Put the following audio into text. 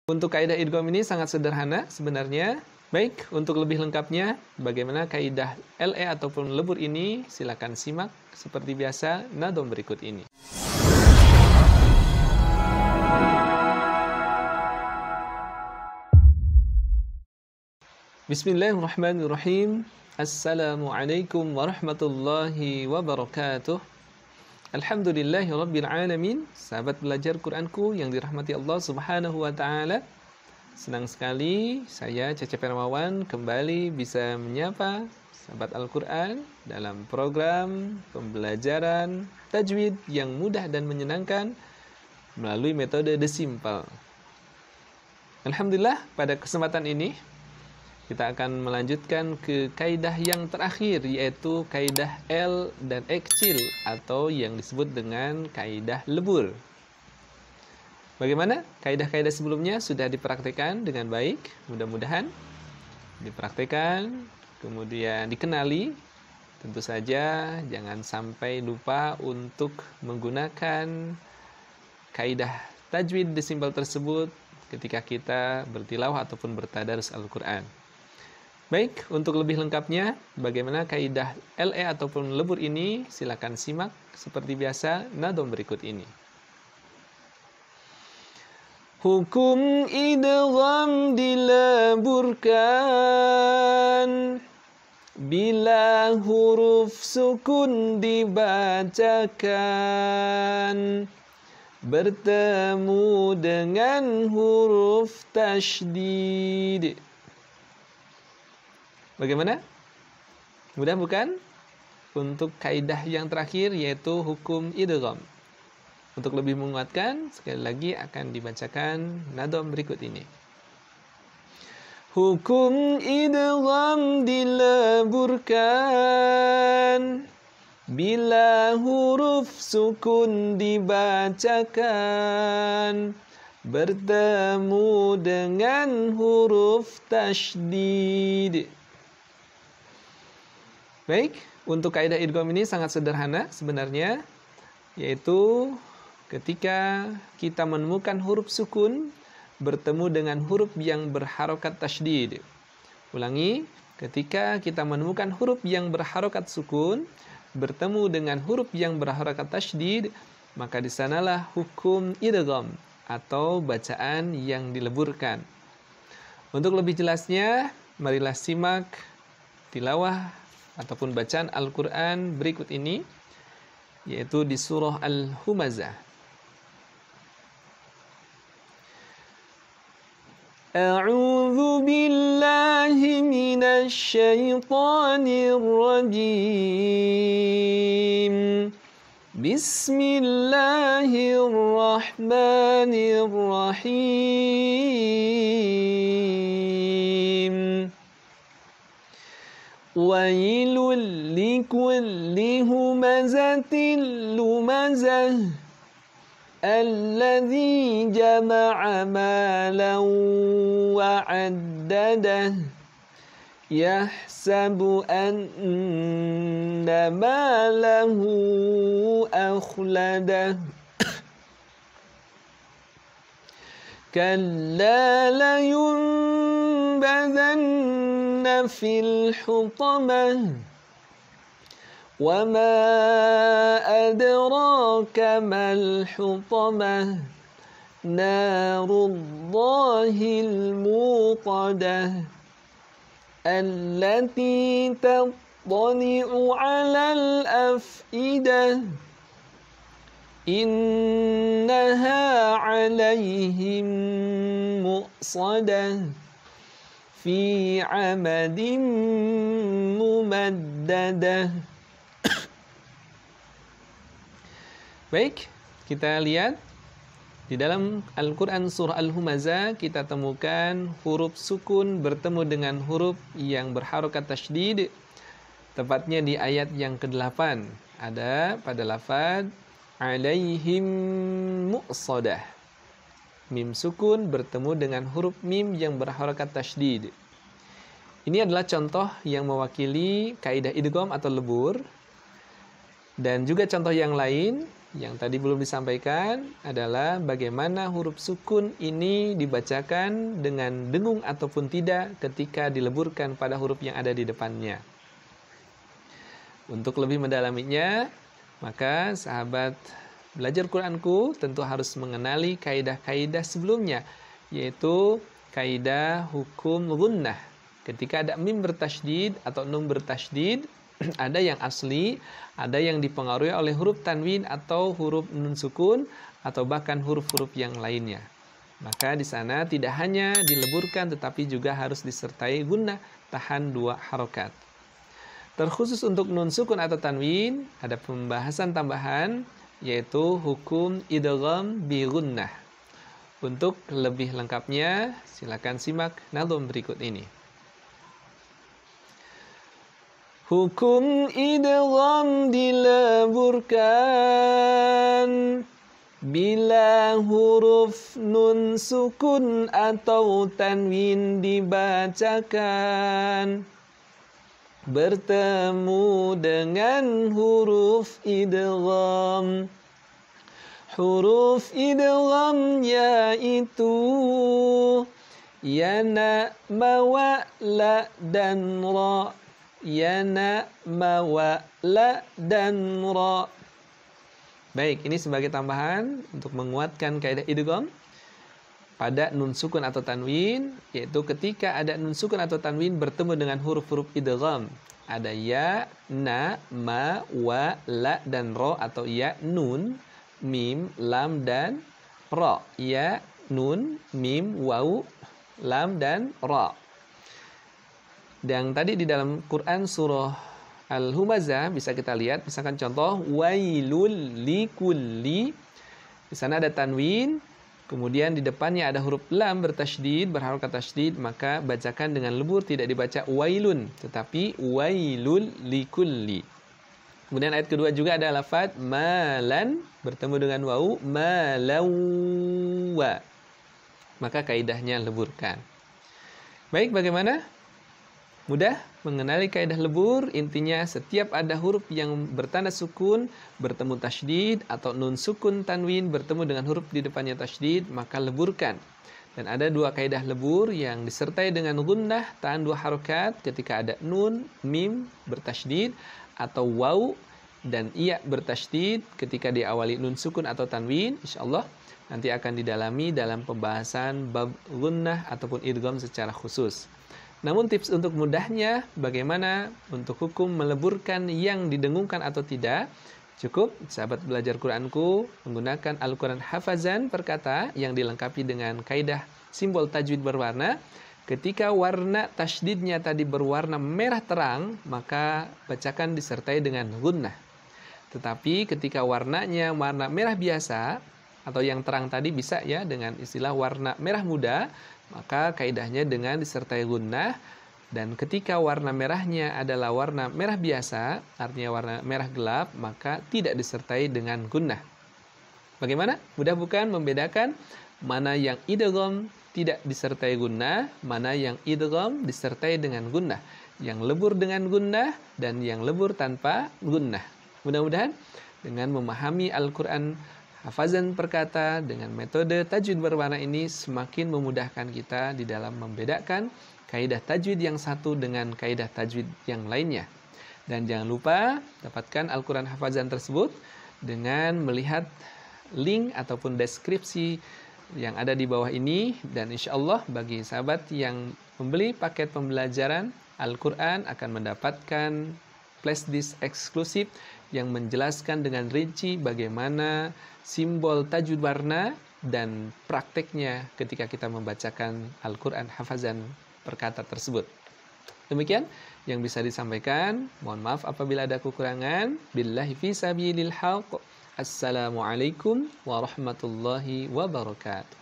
Untuk kaidah idgham ini sangat sederhana sebenarnya. Baik, untuk lebih lengkapnya bagaimana kaidah LE ataupun lebur ini, silakan simak seperti biasa nadom berikut ini. Bismillahirrahmanirrahim. Assalamualaikum warahmatullahi wabarakatuh. Alhamdulillahirabbil alamin. Sahabat belajar Qur'anku yang dirahmati Allah Subhanahu wa taala. Senang sekali saya Cecep Hermawan kembali bisa menyapa sahabat Al-Qur'an dalam program pembelajaran tajwid yang mudah dan menyenangkan melalui metode The Simple. Alhamdulillah, pada kesempatan ini kita akan melanjutkan ke kaidah yang terakhir, yaitu kaidah L dan E kecil atau yang disebut dengan kaidah lebur. Bagaimana? Kaidah-kaidah sebelumnya sudah dipraktikkan dengan baik, mudah-mudahan dipraktikkan, kemudian dikenali. Tentu saja jangan sampai lupa untuk menggunakan kaidah tajwid The Simple tersebut ketika kita bertilawah ataupun bertadarus Al-Qur'an. Baik, untuk lebih lengkapnya bagaimana kaidah LE ataupun lebur ini, silakan simak seperti biasa nadom berikut ini. Hukum idgham dileburkan bila huruf sukun dibacakan bertemu dengan huruf tasydid. Bagaimana? Mudah bukan? Untuk kaidah yang terakhir yaitu hukum idgham. Untuk lebih menguatkan, sekali lagi akan dibacakan nadom berikut ini. Hukum idgham dileburkan bila huruf sukun dibacakan bertemu dengan huruf tasydid. Baik, untuk kaidah idgham ini sangat sederhana sebenarnya, yaitu ketika kita menemukan huruf sukun bertemu dengan huruf yang berharokat tasydid. Ulangi, ketika kita menemukan huruf yang berharokat sukun bertemu dengan huruf yang berharokat tasydid, maka di sanalah hukum idgham atau bacaan yang dileburkan. Untuk lebih jelasnya, marilah simak tilawah ataupun bacaan Al-Qur'an berikut ini, yaitu di surah Al-Humazah. A'udzu billahi minasy syaithanir rajim. Bismillahirrahmanirrahim. Wailul likulli humazatin lumazah alladzi jama'a malan wa 'addadah yahsabu anna malahu akhladah kalla layunbadanna fil hutamah wa ma adraka mal hutamah narullahil muqadah allati tattali'u 'alal afidah innaha 'alaihim mu'sadah fi 'amadin mumaddadah. Baik, kita lihat di dalam Al-Quran surah Al-Humazah kita temukan huruf sukun bertemu dengan huruf yang berharokat tasydid, tepatnya di ayat yang ke-8. Ada pada lafaz alaihim muqsadah. Mim sukun bertemu dengan huruf mim yang berharokat tasydid. Ini adalah contoh yang mewakili kaidah idgham atau lebur. Dan juga contoh yang lain yang tadi belum disampaikan adalah bagaimana huruf sukun ini dibacakan dengan dengung ataupun tidak ketika dileburkan pada huruf yang ada di depannya. Untuk lebih mendalaminya, maka sahabat belajar Quranku tentu harus mengenali kaidah-kaidah sebelumnya, yaitu kaidah hukum gunnah. Ketika ada mim bertasydid atau nun bertasydid, ada yang asli, ada yang dipengaruhi oleh huruf tanwin atau huruf nun sukun atau bahkan huruf-huruf yang lainnya. Maka di sana tidak hanya dileburkan tetapi juga harus disertai gunnah, tahan 2 harokat. Terkhusus untuk nun sukun atau tanwin ada pembahasan tambahan yaitu hukum idgham bi gunnah. Untuk lebih lengkapnya silakan simak nazm berikut ini. Hukum idgham dileburkan bila huruf nun sukun atau tanwin dibacakan bertemu dengan huruf idgham. Huruf idgham yaitu yana, ma, wa, la, dan ra. Yana, ma, wa, la, dan ra. Baik, ini sebagai tambahan untuk menguatkan kaidah idgham pada nun sukun atau tanwin, yaitu ketika ada nun sukun atau tanwin bertemu dengan huruf-huruf idgham. Ada ya, na, ma, wa, la, dan ra, atau ya, nun, mim, lam, dan ra. Ya, nun, mim, waw, lam, dan ra. Dan tadi di dalam Quran surah Al-Humazah bisa kita lihat, misalkan contoh wailul likulli. Di sana ada tanwin, kemudian di depannya ada huruf lam bertasydid, berharokat tasydid, maka bacakan dengan lembur, tidak dibaca wailun, tetapi wailul likulli. Kemudian ayat kedua juga ada lafaz malan bertemu dengan wawu, malawa. Maka kaidahnya leburkan. Baik, bagaimana? Mudah mengenali kaidah lebur, intinya setiap ada huruf yang bertanda sukun bertemu tasydid atau nun sukun tanwin bertemu dengan huruf di depannya tasydid, maka leburkan. Dan ada 2 kaidah lebur yang disertai dengan gunnah, tahan 2 harokat ketika ada nun, mim bertasydid atau waw dan iya bertasydid ketika diawali nun sukun atau tanwin. Insyaallah nanti akan didalami dalam pembahasan bab gunnah ataupun idgham secara khusus. Namun tips untuk mudahnya bagaimana untuk hukum meleburkan yang didengungkan atau tidak, cukup sahabat belajar Quranku menggunakan Al-Quran hafazan perkata yang dilengkapi dengan kaidah simbol tajwid berwarna. Ketika warna tasydidnya tadi berwarna merah terang, maka bacakan disertai dengan gunnah. Tetapi ketika warnanya warna merah biasa atau yang terang tadi bisa ya dengan istilah warna merah muda, maka kaidahnya dengan disertai gunnah. Dan ketika warna merahnya adalah warna merah biasa, artinya warna merah gelap, maka tidak disertai dengan gunnah. Bagaimana? Mudah bukan membedakan mana yang idgham tidak disertai gunnah, mana yang idgham disertai dengan gunnah, yang lebur dengan gunnah dan yang lebur tanpa gunnah. Mudah-mudahan dengan memahami Al-Quran hafazan perkata dengan metode tajwid berwarna ini semakin memudahkan kita di dalam membedakan kaidah tajwid yang satu dengan kaidah tajwid yang lainnya. Dan jangan lupa dapatkan Al-Quran hafazan tersebut dengan melihat link ataupun deskripsi yang ada di bawah ini. Dan insya Allah bagi sahabat yang membeli paket pembelajaran Al-Quran akan mendapatkan flashdisk eksklusif yang menjelaskan dengan rinci bagaimana simbol tajwid warna dan prakteknya ketika kita membacakan Al-Quran hafazan perkata tersebut. Demikian yang bisa disampaikan. Mohon maaf apabila ada kekurangan. Billahi fi sabilil haq. Assalamualaikum warahmatullahi wabarakatuh.